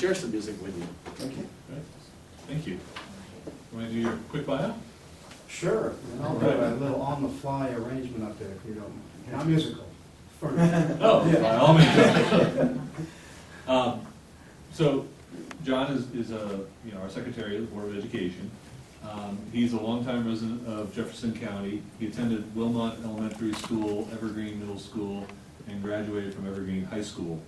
share some music with you. Okay. Right. Thank you. Want to do your quick bio? Sure, and I'll do a little on-the-fly arrangement up there if you don't mind. Not musical. For now. Oh, yeah, by all means. So, John is our secretary of the Board of Education. He's a longtime resident of Jefferson County. He attended Wilmot Elementary School, Evergreen Middle School, and graduated from Evergreen High School.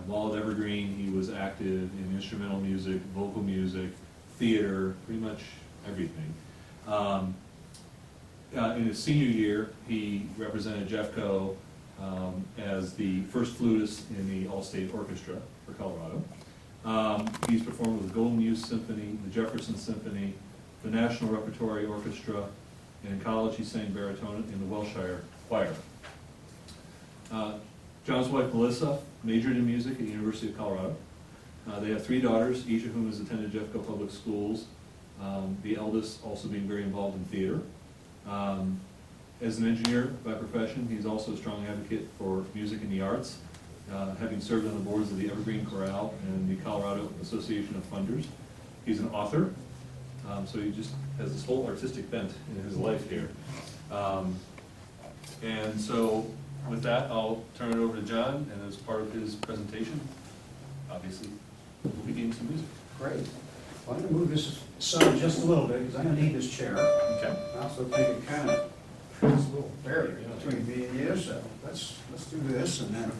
While at Evergreen, he was active in instrumental music, vocal music, theater, pretty much everything. In his senior year, he represented Jeffco as the first flutist in the All-State Orchestra for Colorado. He's performed with the Golden Youth Symphony, the Jefferson Symphony, the National Repertory Orchestra, and in college he sang baritone in the Welshire Choir. John's wife Melissa majored in music at the University of Colorado. They have 3 daughters, each of whom has attended Jeffco Public Schools, the eldest also being very involved in theater. As an engineer by profession, he's also a strong advocate for music and the arts, having served on the boards of the Evergreen Chorale and the Colorado Association of Funders. He's an author, so he just has this whole artistic bent in his life here. And so with that, I'll turn it over to John, and as part of his presentation, obviously, we'll begin some music. Great. Well, I'm going to move this aside just a little bit because I'm going to need this chair. Okay. I also think it kind of creates a little barrier between me and you, so let's do this, and then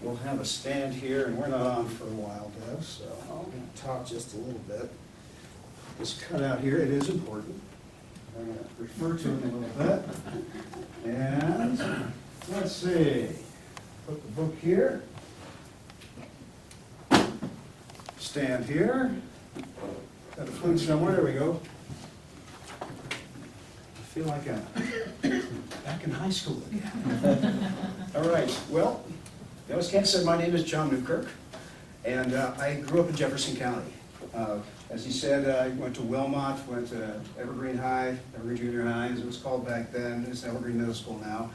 we'll have a stand here, and we're not on for a while, Deb, so I'm going to talk just a little bit. This cutout here, it is important. I'm going to refer to it a little bit. And let's see, put the book here. Stand here. Got a flute somewhere, there we go. I feel like I'm back in high school again. All right, well, as Ken said, my name is John Newkirk, and I grew up in Jefferson County. As he said, I went to Wilmot, went to Evergreen High, Evergreen Junior High, as it was called back then. It's Evergreen Middle School now.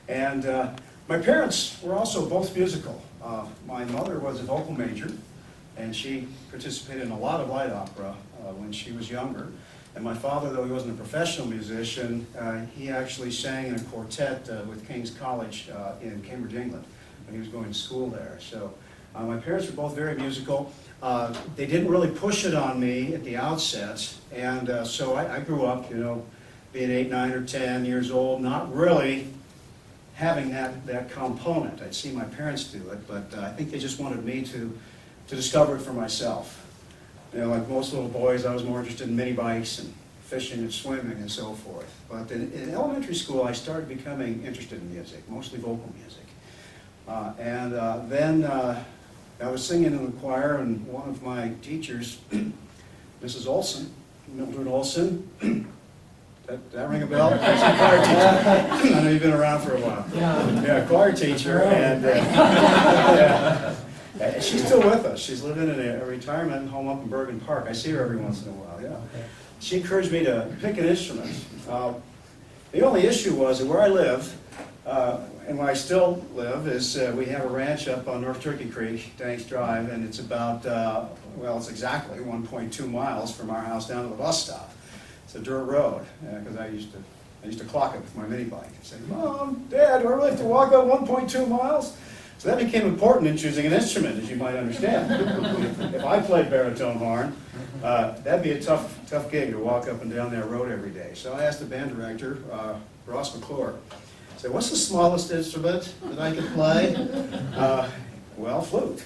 And my parents were also both musical. My mother was a vocal major, and she participated in a lot of light opera when she was younger. And my father, though he wasn't a professional musician, he actually sang in a quartet with King's College in Cambridge, England, when he was going to school there. So my parents were both very musical. They didn't really push it on me at the outset, and so I grew up, being 8, 9, or 10 years old, not really having that component. I'd seen my parents do it, but I think they just wanted me to discover it for myself. Like most little boys, I was more interested in mini bikes and fishing and swimming and so forth. But in elementary school, I started becoming interested in music, mostly vocal music. Then I was singing in the choir, and one of my teachers, Mrs. Olson, Mildred Olson, that ring a bell? That's a choir teacher. I know you've been around for a while. Yeah, choir teacher, and she's still with us. She's living in a retirement home up in Bergen Park. I see her every once in a while, yeah. She encouraged me to pick an instrument. The only issue was that where I live, and where I still live, is we have a ranch up on North Turkey Creek, Danks Drive, and it's about, it's exactly 1.2 miles from our house down to the bus stop. It's a dirt road, because I used to clock it with my mini bike and say, Mom, Dad, do I really have to walk up 1.2 miles? So that became important in choosing an instrument, as you might understand. If I played baritone horn, that'd be a tough gig to walk up and down that road every day. So I asked the band director, Ross McClure, I said, what's the smallest instrument that I could play? Well, flute,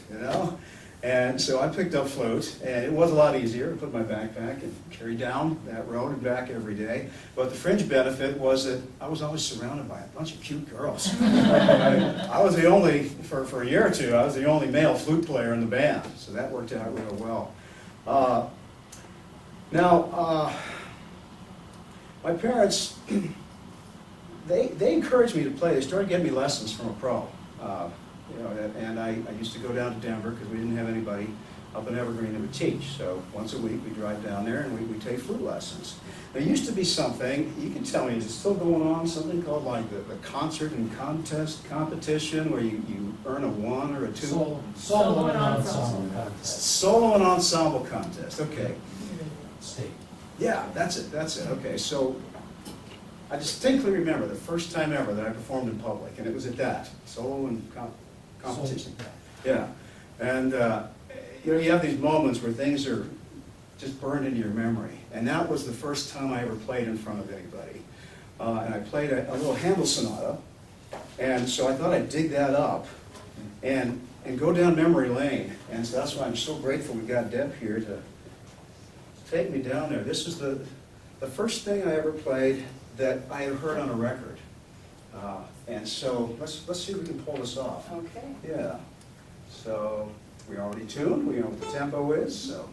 And so I picked up flute, and it was a lot easier to put my backpack and carry down that road and back every day. But the fringe benefit was that I was always surrounded by a bunch of cute girls. I was the only, for a year or two, I was the only male flute player in the band, so that worked out real well. My parents, they encouraged me to play. They started getting me lessons from a pro. And I used to go down to Denver because we didn't have anybody up in Evergreen that would teach. So once a week we drive down there and we take flute lessons. There used to be something, you can tell me, is it still going on, something called like the concert and contest competition where you earn a 1 or a 2? Solo and ensemble contest. Solo and ensemble contest, okay. State. Yeah, that's it, okay. So I distinctly remember the first time ever that I performed in public, and it was at that, solo and competition. Yeah, and you know, you have these moments where things are just burned into your memory, and that was the first time I ever played in front of anybody. And I played a little Handel sonata, and so I thought I'd dig that up and go down memory lane, and so that's why I'm so grateful we got Deb here to take me down there. This is the first thing I ever played that I had heard on a record. And so let's see if we can pull this off. Okay. Yeah. So we're already tuned. We know what the tempo is. So.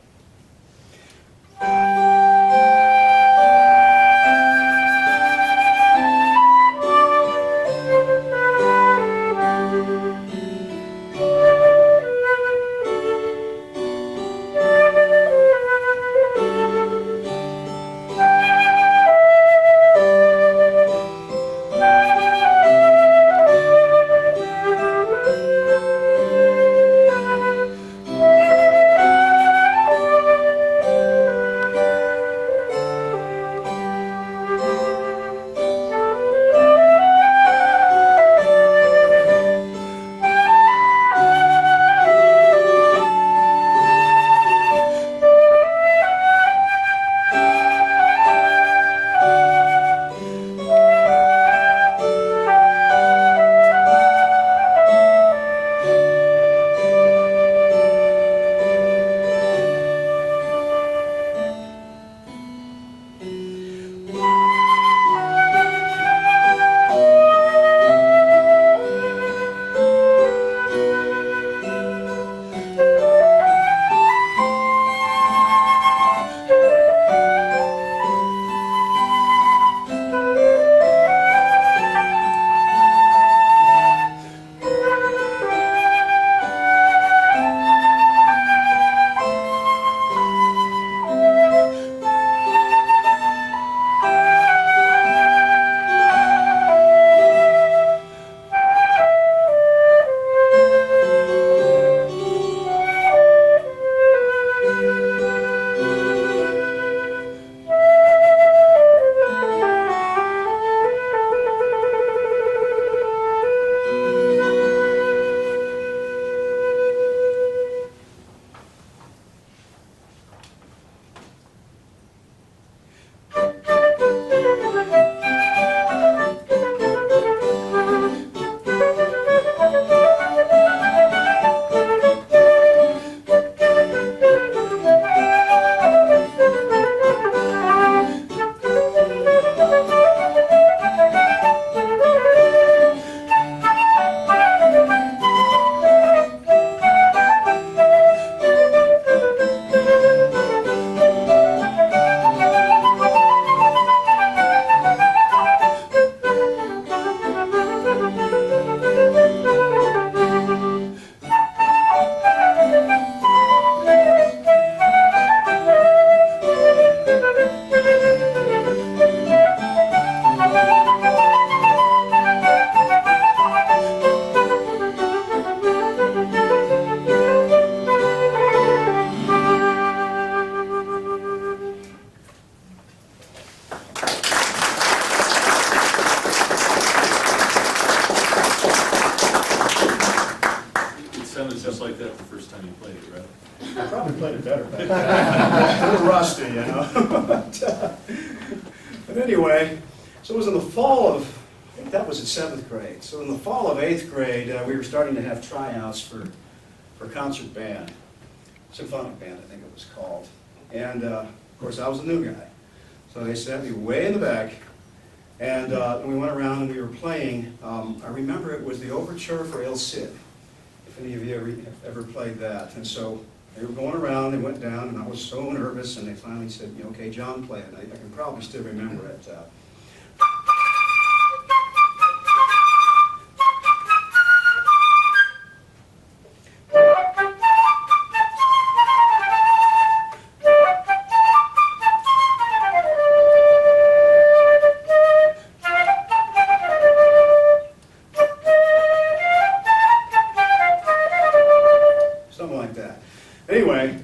I probably played it better back then. A little rusty, you know. But anyway, so it was in the fall of, I think that was in 7th grade. So in the fall of 8th grade, we were starting to have tryouts for concert band. Symphonic band, I think it was called. And of course, I was a new guy. So they sent me way in the back. And we went around and we were playing. I remember it was the overture for El Cid, if any of you ever played that. And so they were going around, they went down, and I was so nervous, and they finally said, okay, John, play it. I can probably still remember it. that. Anyway,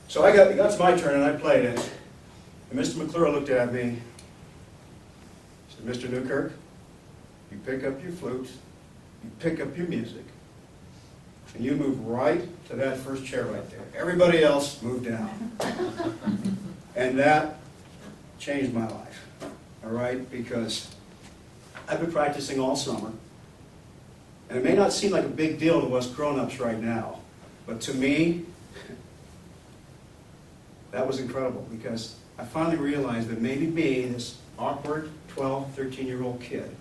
so it got to my turn and I played it. And Mr. McClure looked at me, said, Mr. Newkirk, you pick up your flute, you pick up your music, and you move right to that first chair right there. Everybody else move down. And that changed my life, all right? Because I've been practicing all summer, and it may not seem like a big deal to us grown-ups right now, but to me, that was incredible because I finally realized that maybe me, this awkward 12, 13-year-old kid,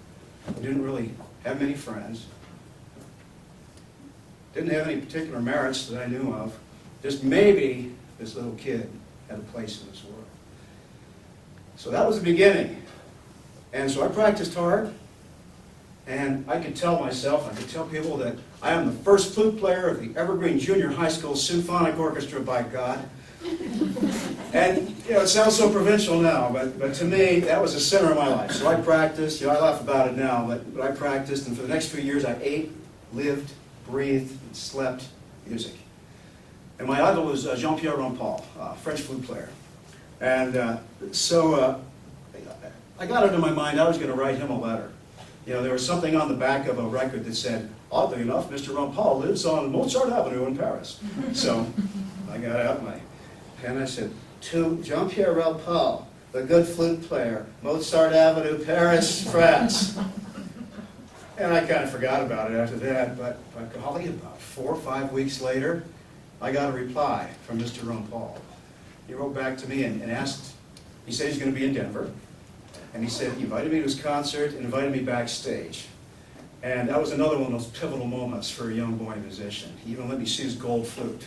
who didn't really have many friends, didn't have any particular merits that I knew of, just maybe this little kid had a place in this world. So that was the beginning. And so I practiced hard, and I could tell myself, I could tell people that I am the first flute player of the Evergreen Junior High School Symphonic Orchestra, by God. And, you know, it sounds so provincial now, but to me, that was the center of my life. So I practiced, you know, I laugh about it now, but I practiced, and for the next few years I ate, lived, breathed, and slept music. And my idol was Jean-Pierre Rampal, French flute player. And so I got it in my mind I was going to write him a letter. You know, there was something on the back of a record that said, oddly enough, Mr. Rampal lives on Mozart Avenue in Paris. So I got out my pen and I said, to Jean-Pierre Rampal, the good flute player, Mozart Avenue, Paris, France. And I kind of forgot about it after that, but golly, about 4 or 5 weeks later, I got a reply from Mr. Rampal. He wrote back to me and asked, he said he's going to be in Denver, and he said he invited me to his concert and invited me backstage. And that was another one of those pivotal moments for a young boy musician. He even let me see his gold flute.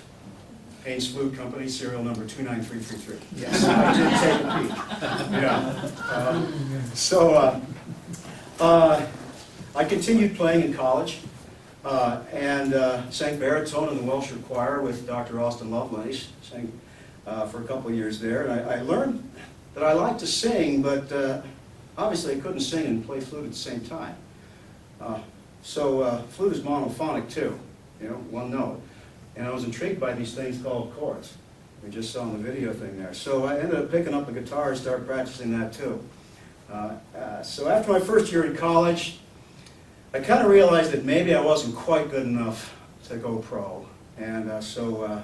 Haynes Flute Company, serial number 29333. Yes, I did take a peek. Yeah. So I continued playing in college and sang baritone in the Welsh Choir with Dr. Austin Lovelace. Sang for a couple of years there. And I learned that I liked to sing, but obviously I couldn't sing and play flute at the same time. So flute is monophonic too, you know, one note. And I was intrigued by these things called chords. We just saw in the video thing there. So I ended up picking up a guitar and started practicing that too. So after my first year in college, I kind of realized that maybe I wasn't quite good enough to go pro. And so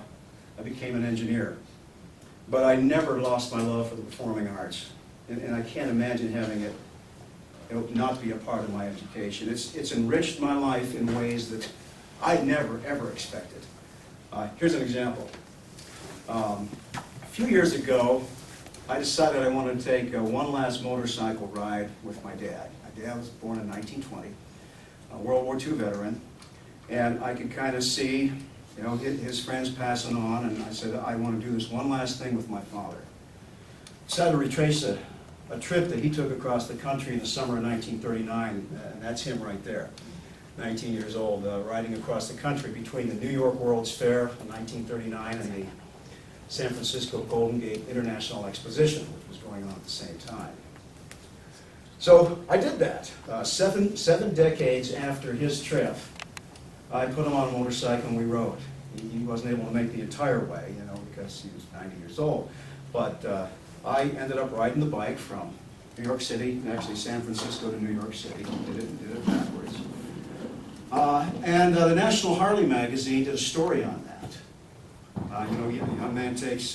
I became an engineer. But I never lost my love for the performing arts. And I can't imagine having it not be a part of my education. It's enriched my life in ways that I never, ever expected. Here's an example. A few years ago, I decided I wanted to take one last motorcycle ride with my dad. My dad was born in 1920, a World War II veteran, and I could kind of see, you know, his friends passing on, and I said, I want to do this one last thing with my father. Decided to retrace a trip that he took across the country in the summer of 1939, and that's him right there. 19 years old, riding across the country between the New York World's Fair in 1939 and the San Francisco Golden Gate International Exposition, which was going on at the same time. So I did that. Seven decades after his trip, I put him on a motorcycle and we rode. He wasn't able to make the entire way, you know, because he was 90 years old. But I ended up riding the bike from New York City, and actually San Francisco to New York City. Did it backwards. And the National Harley magazine did a story on that. You know, a young man takes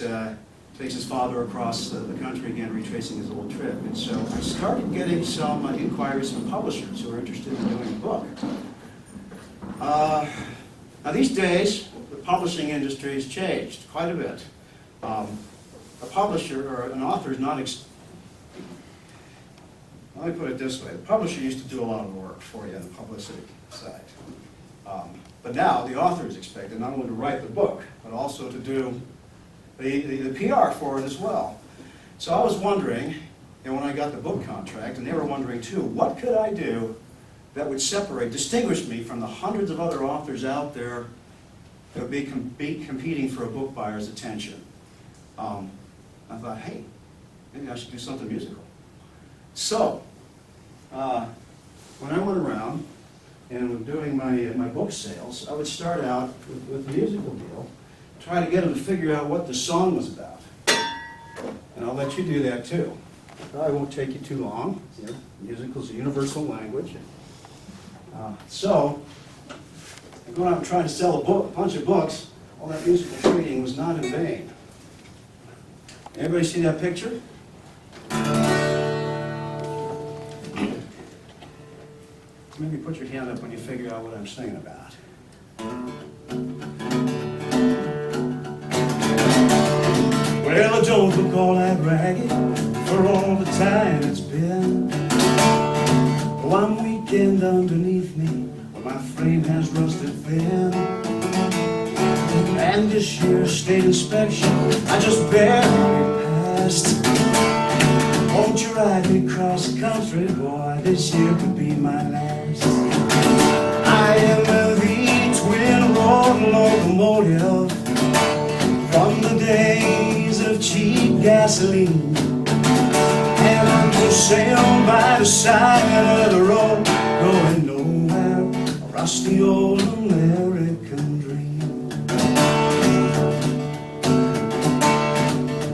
his father across the country again, retracing his old trip. And so I started getting some inquiries from publishers who are interested in doing a book. Now these days, the publishing industry has changed quite a bit. A publisher or an author is not, let me put it this way, the publisher used to do a lot of work for you on the publicity side. But now the author is expected not only to write the book, but also to do the PR for it as well. So I was wondering, and when I got the book contract, and they were wondering too, what could I do that would distinguish me from the hundreds of other authors out there that would be competing for a book buyer's attention. I thought, hey, maybe I should do something musical. So, when I went around and was doing my book sales, I would start out with a musical deal try to get them to figure out what the song was about. And I'll let you do that too. Probably won't take you too long. You know, musical's a universal language. So, I'm going out and trying to sell a bunch of books. All that musical training was not in vain. Everybody see that picture? Maybe put your hand up when you figure out what I'm singing about. Well, I don't look all that ragged for all the time it's been. One weekend underneath me, where my frame has rusted thin. And this year's state inspection, I just barely passed. Won't you ride me across the country, boy? This year could be my last. I am a V-twin road locomotive from the days of cheap gasoline, and I'm for sale by the side of the road, going nowhere, a rusty old American dream.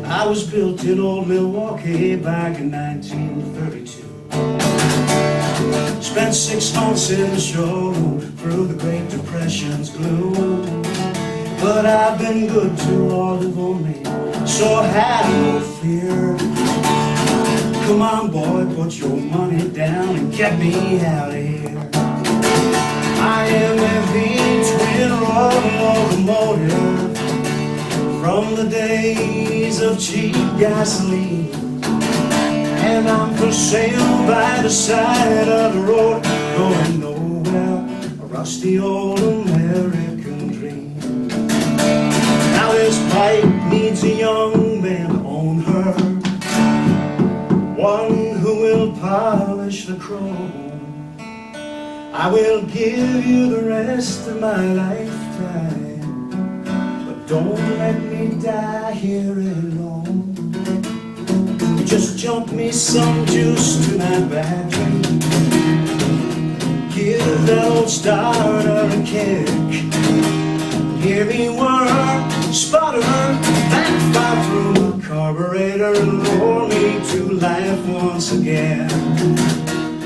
I was built in old Milwaukee back in 1932. Spent 6 months in the showroom through the Great Depression's gloom. But I've been good to all who've owned me, so have no fear. Come on, boy, put your money down and get me out of here. I am a V-twin locomotive from the days of cheap gasoline, and I'm for sale by the side of the road, going nowhere, a rusty old American dream. Now this pipe needs a young man to own her, one who will polish the chrome. I will give you the rest of my lifetime, but don't let me die here alone. Just jump me some juice to my battery, give that old starter a kick. Hear me whir, sputter, backfire through my carburetor and roll me to life once again.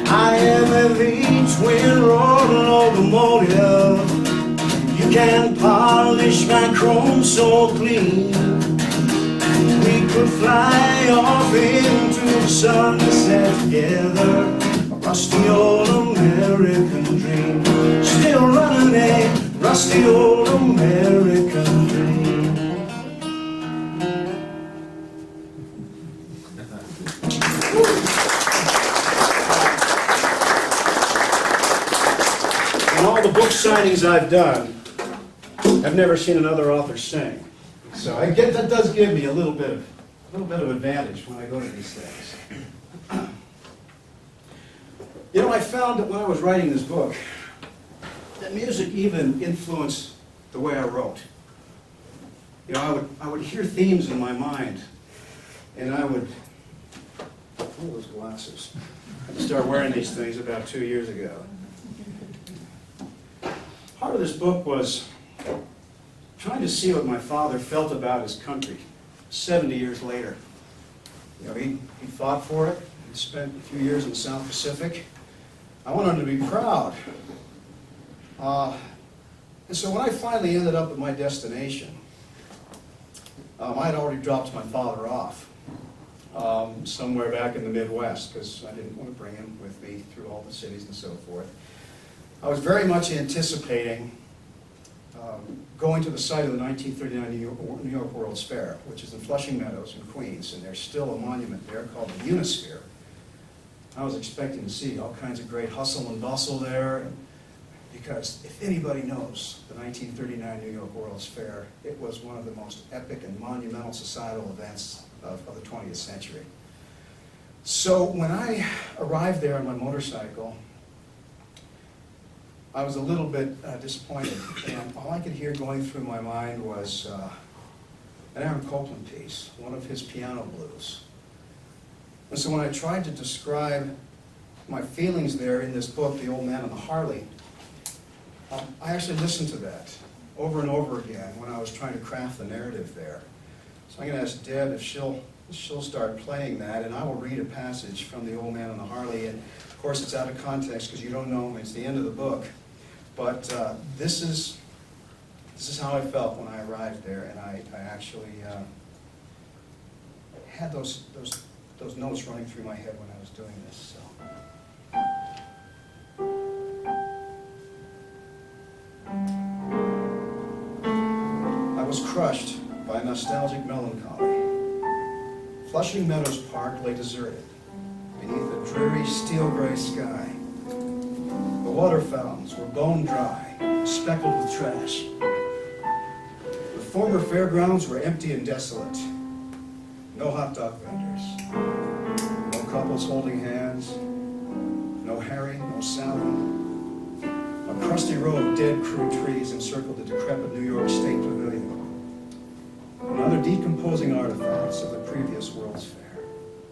I am a V-twin locomotive. You can polish my chrome so clean. We could fly off into the sunset together, a rusty old American dream. Still running a rusty old American dream. In all the book signings I've done, I've never seen another author sing. So I get that does give me a little bit of advantage when I go to these things. You know, I found that when I was writing this book, that music even influenced the way I wrote. You know, I would hear themes in my mind, and I would, oh, those glasses. I started wearing these things about 2 years ago. Part of this book was trying to see what my father felt about his country 70 years later. You know, he fought for it. He spent a few years in the South Pacific. I wanted him to be proud. And so when I finally ended up at my destination, I had already dropped my father off somewhere back in the Midwest, because I didn't want to bring him with me through all the cities and so forth. I was very much anticipating going to the site of the 1939 New York World's Fair, which is in Flushing Meadows in Queens, and there's still a monument there called the Unisphere. I was expecting to see all kinds of great hustle and bustle there, because if anybody knows the 1939 New York World's Fair, it was one of the most epic and monumental societal events of the 20th century. So when I arrived there on my motorcycle, I was a little bit disappointed, and all I could hear going through my mind was an Aaron Copland piece, one of his piano blues. And so when I tried to describe my feelings there in this book, The Old Man and the Harley, I actually listened to that over and over again when I was trying to craft the narrative there. So I'm going to ask Deb if she'll start playing that, and I will read a passage from The Old Man on the Harley. And of course, it's out of context because you don't know it's the end of the book. But this is how I felt when I arrived there, and I actually had those notes running through my head when I was doing this. So. I was crushed by nostalgic melancholy. Flushing Meadows Park lay deserted beneath a dreary steel-gray sky. The water fountains were bone dry, speckled with trash. The former fairgrounds were empty and desolate. No hot dog vendors, no couples holding hands, no herring, no salmon. A crusty row of dead crude trees encircled the decrepit New York State Pavilion, and other decomposing artifacts of the previous World's Fair.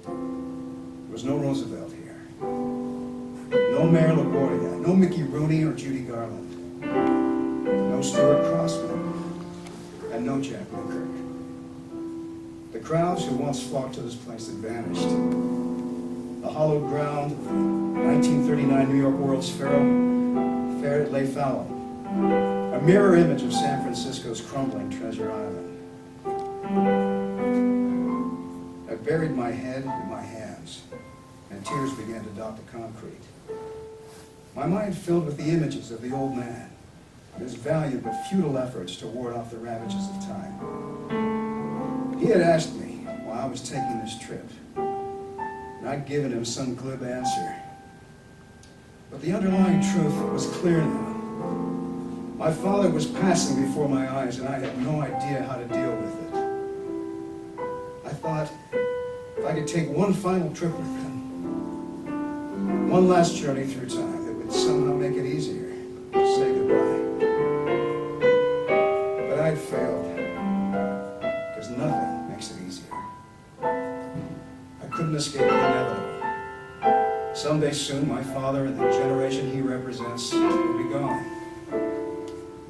There was no Roosevelt here, no Mayor LaGuardia, no Mickey Rooney or Judy Garland, no Stuart Crossman, and no Jack Newkirk. The crowds who once flocked to this place had vanished. The hallowed ground of the 1939 New York World's Fair lay fallow, a mirror image of San Francisco's crumbling Treasure Island. I buried my head in my hands, and tears began to dot the concrete. My mind filled with the images of the old man, his valiant but futile efforts to ward off the ravages of time. He had asked me why I was taking this trip, and I'd given him some glib answer. But the underlying truth was clear now. My father was passing before my eyes, and I had no idea how to deal with it. I thought if I could take one final trip with him, one last journey through time, it would somehow make it easier to say goodbye. But I'd failed, because nothing makes it easier. I couldn't escape the inevitable. Someday soon, my father and the generation he represents will be gone.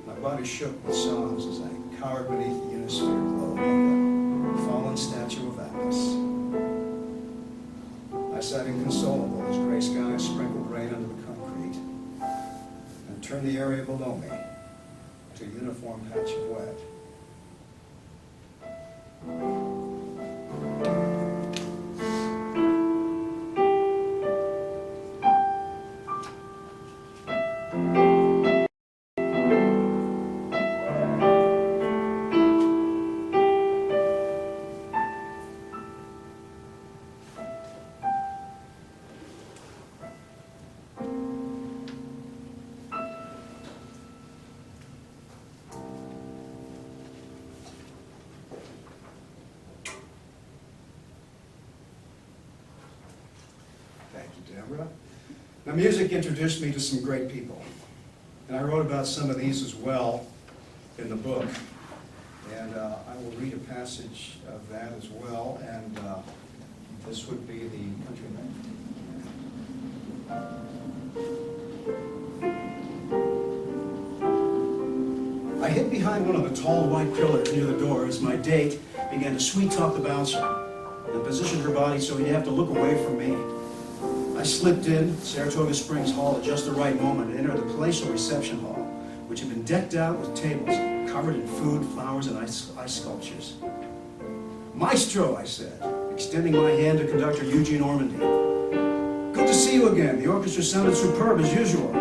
My body shook with sobs as I cowered beneath the unisphere glow like a fallen statue of Atlas. I sat inconsolable as gray skies sprinkled rain under the concrete and turned the area below me to a uniform patch of wet. Deborah. Now, music introduced me to some great people, and I wrote about some of these as well in the book, and I will read a passage of that as well, and this would be the countryman. I hid behind one of the tall white pillars near the door as my date began to sweet-talk the bouncer and positioned her body so he'd have to look away from me. I slipped in Saratoga Springs Hall at just the right moment and entered the palatial reception hall, which had been decked out with tables covered in food, flowers, and ice sculptures. "Maestro," I said, extending my hand to conductor Eugene Ormandy. "Good to see you again. The orchestra sounded superb as usual."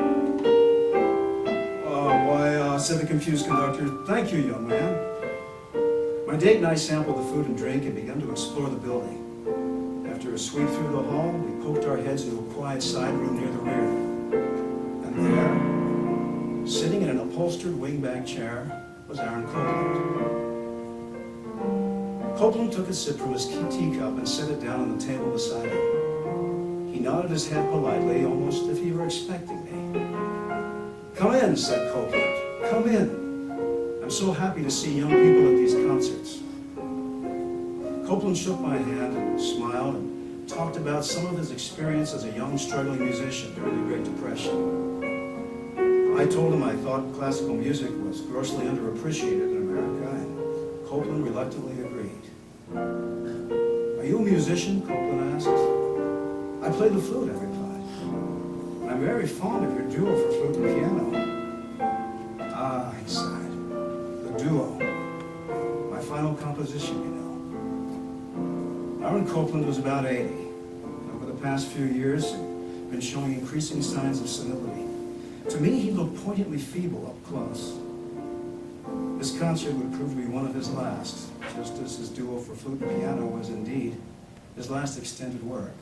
Why, said the confused conductor, "Thank you, young man." My date and I sampled the food and drink and began to explore the building. After a sweep through the hall, we poked our heads into a quiet side room near the rear. And there, sitting in an upholstered wingback chair, was Aaron Copland. Copland took a sip from his teacup and set it down on the table beside him. He nodded his head politely, almost as if he were expecting me. "Come in," said Copland. "Come in. I'm so happy to see young people at these concerts." Copland shook my hand and smiled and talked about some of his experience as a young struggling musician during the Great Depression. I told him I thought classical music was grossly underappreciated in America, and Copeland reluctantly agreed. "Are you a musician?" Copeland asked. "I play the flute," I replied. "And I'm very fond of your duo for flute and piano." "Ah," he sighed, "the duo. My final composition, you know." Aaron Copeland was about 80. Over the past few years, he'd been showing increasing signs of senility. To me, he looked poignantly feeble up close. This concert would prove to be one of his last, just as his duo for flute and piano was indeed his last extended work.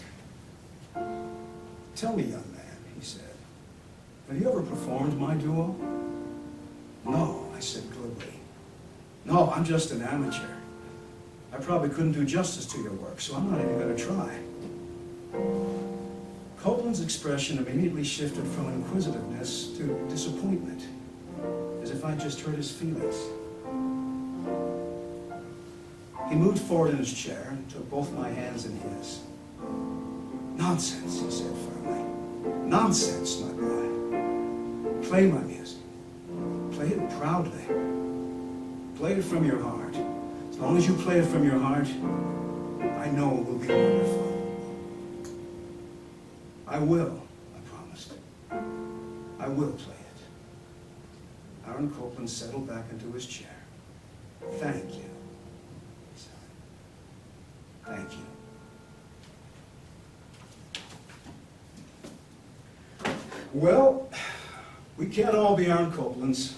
"Tell me, young man," he said, "have you ever performed my duo?" "No," I said glibly. "No, I'm just an amateur. I probably couldn't do justice to your work, so I'm not even going to try." Copeland's expression immediately shifted from inquisitiveness to disappointment, as if I'd just hurt his feelings. He moved forward in his chair and took both my hands in his. "Nonsense," he said firmly. "Nonsense, my boy. Play my music. Play it proudly. Play it from your heart. As long as you play it from your heart, I know it will be wonderful." "I will," I promised. "I will play it." Aaron Copeland settled back into his chair. "Thank you," he said. "Thank you." Well, we can't all be Aaron Copelands.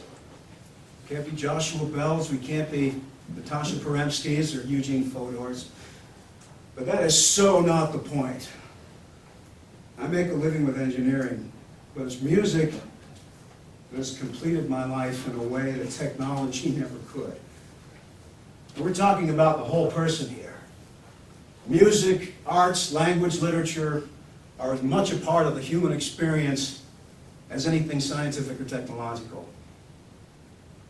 We can't be Joshua Bells. We can't be Natasha Peremskis or Eugene Fodors. But that is so not the point. I make a living with engineering, but it's music that has completed my life in a way that technology never could. And we're talking about the whole person here. Music, arts, language, literature are as much a part of the human experience as anything scientific or technological.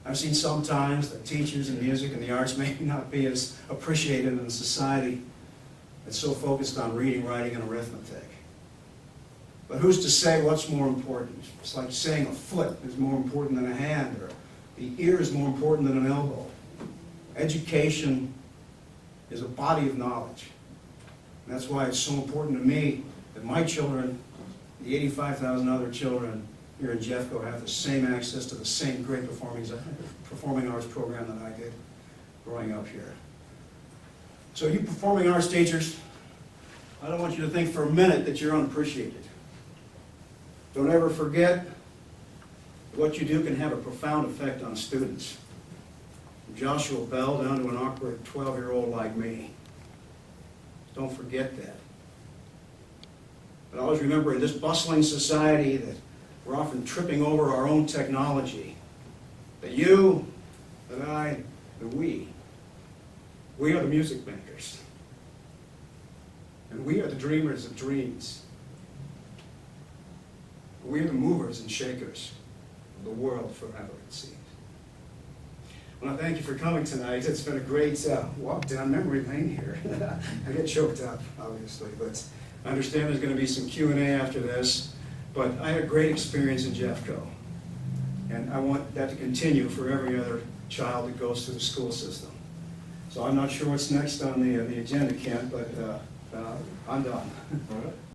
I've seen sometimes that teachers in music and the arts may not be as appreciated in a society that's so focused on reading, writing, and arithmetic. But who's to say what's more important? It's like saying a foot is more important than a hand, or the ear is more important than an elbow. Education is a body of knowledge. And that's why it's so important to me that my children, the 85,000 other children here in Jeffco, have the same access to the same great performing arts program that I did growing up here. So you performing arts teachers, I don't want you to think for a minute that you're unappreciated. Don't ever forget that what you do can have a profound effect on students. From Joshua Bell down to an awkward 12-year-old like me. Don't forget that. But always remember, in this bustling society, that we're often tripping over our own technology. That you, that I, that we are the music makers. And we are the dreamers of dreams. We are the movers and shakers of the world forever, it seems. Well, thank you for coming tonight. It's been a great walk down memory lane here. I get choked up, obviously, but I understand there's going to be some Q&A after this. But I had a great experience in Jeffco, and I want that to continue for every other child that goes through the school system. So I'm not sure what's next on the agenda, Kent, but I'm done. All right.